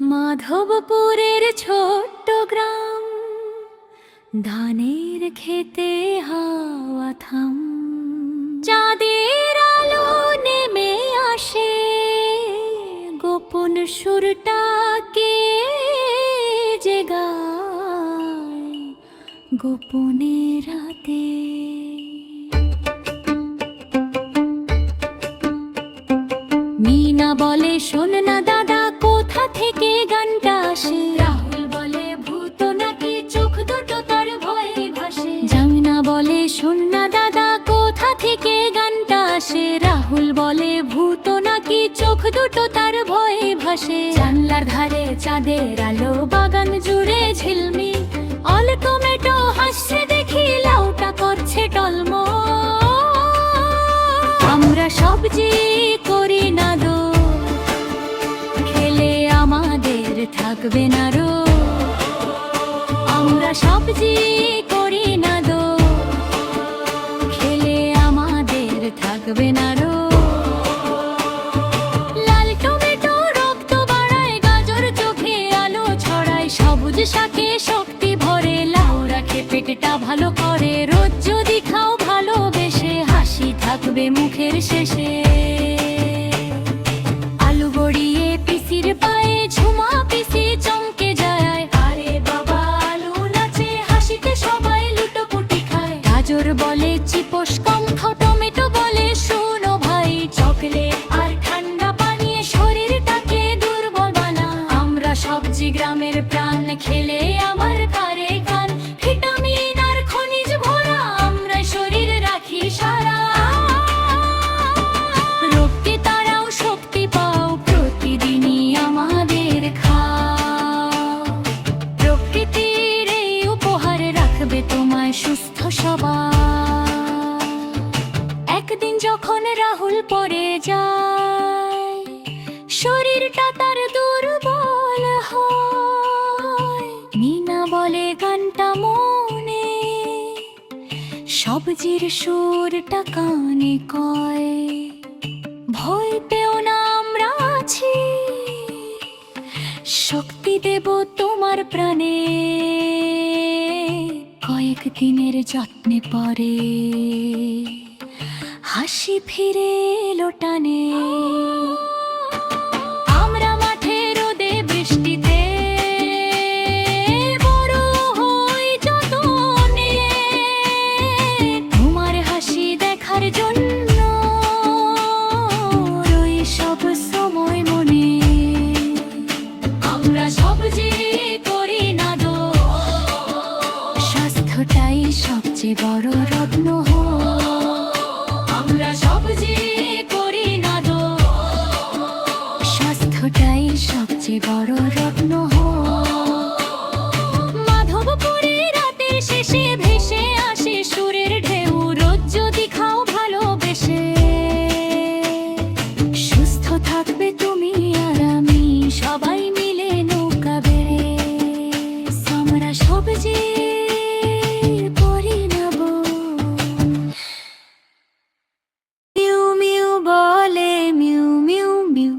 মাধবপুরের ছোট্ট গ্রাম, ধানের খেতে হাওয়া থাম, চাঁদের আলো নেমে আসে, গোপন সুরটাকে যে গায় গোপনে রাতে। মিনা বলে, শোন না দাদা, কোথা থেকে গানটা আসে? রাহুল বলে, ভূত নাকি চোখ দুটো তার ভয়ে ভাসে। জামিনা বলে, শোন না দাদা, কোথা থেকে গানটা আসে? রাহুল বলে, ভূত নাকি চোখ দুটো তার ভয়ে ভাসে। জানলার ধারে চাঁদের আলো, বাগান জুড়ে ঝিলমি, অল টমেটো হাসছে দেখি, লাউটা করছে টলমল। আমরা সবজি করি না দো, খেলে আমাদের থাকবে না রো। আমরা সবজি করি না দো, খেলে আমাদের থাকবে না রো। লাল টমেটো রক্ত বাড়ায়, গাজর চোখে আলো ছড়ায়, সবুজ শাকে শক্তি ভরে, লাউ রাখে পেটটা ভালো করে। রোজ যদি খাও ভালোবেসে, হাসি থাকবে মুখের শেষে। আলু গড়িয়ে পিসির পায়ে, ঝুমা পিসি চমকে যায়, আরে বাবা আলু নাচে, হাসিতে সবাই লুটোপুটি খায়। গাজর বলে, চিপস কম খাও, টমেটো বলে, শোনো ভাই, চকলেট আর ঠান্ডা পানীয় শরীরটাকে দুর্বল বানা। আমরা সবজি গ্রামের প্রাণ, খেলে আমার কারে কান, ভিটামিন আর খনিজ ভরা, আমরা শরীর রাখি সারা। রোগকে তারাও শক্তি পাও, প্রতিদিনই আমাদের খাও। প্রকৃতির এই উপহার রাখবে তোমায় সুস্থ সবাই। একদিন যখন রাহুল পড়ে যায়, শরীরটা তার দুর্বল হয়। মিনা বলে, গানটা মনে, সবজির সুরটা কানে কয়, ভয় পেও না আমরা আছি, শক্তি দেব তোমার প্রাণে। কয়েকদিনের যত্নে পরে হাসি ফিরে এলো টানে। আমরা মাঠে রোদে বৃষ্টিতে বড় হই যতনে, তোমার হাসি দেখার জন্য রই সব সময় মনে। আমরা সবজি করি না দো, স্বাস্থ্যটাই সবচেয়ে বড় রত্ন। আমরা সবজি করি না দো, স্বাস্থ্যটাই সবচেয়ে বড় রত্ন। মাধবপুরে রাতের শেষে ভেসে আসে সুরের ঢেউ, রোজ যদি খাও ভালোবেসে, সুস্থ থাকবে তুমি আর আমি, সবাই মিলে নৌকা বেড়ে। আমরা সবজি করি না বো। মিউ মিউ বলে, mu mu mu,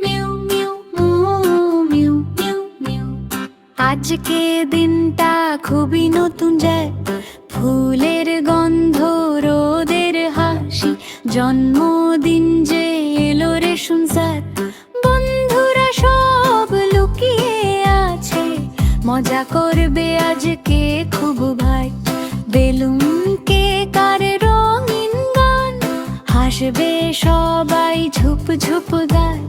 mu mu mu mu mu. আজকে দিনটা খুবই নতুন যায়, ফুলের গন্ধ, রোদের হাসি, জন্মদিন যে এলো রে শুনসাত। বন্ধুরা সব লুকিয়ে আছে, মজা করবে আজকে খুব ভাই। বেলুন কেক আর রঙিন গান, হাসবে সবাই ঝুপ ঝুপ গায়।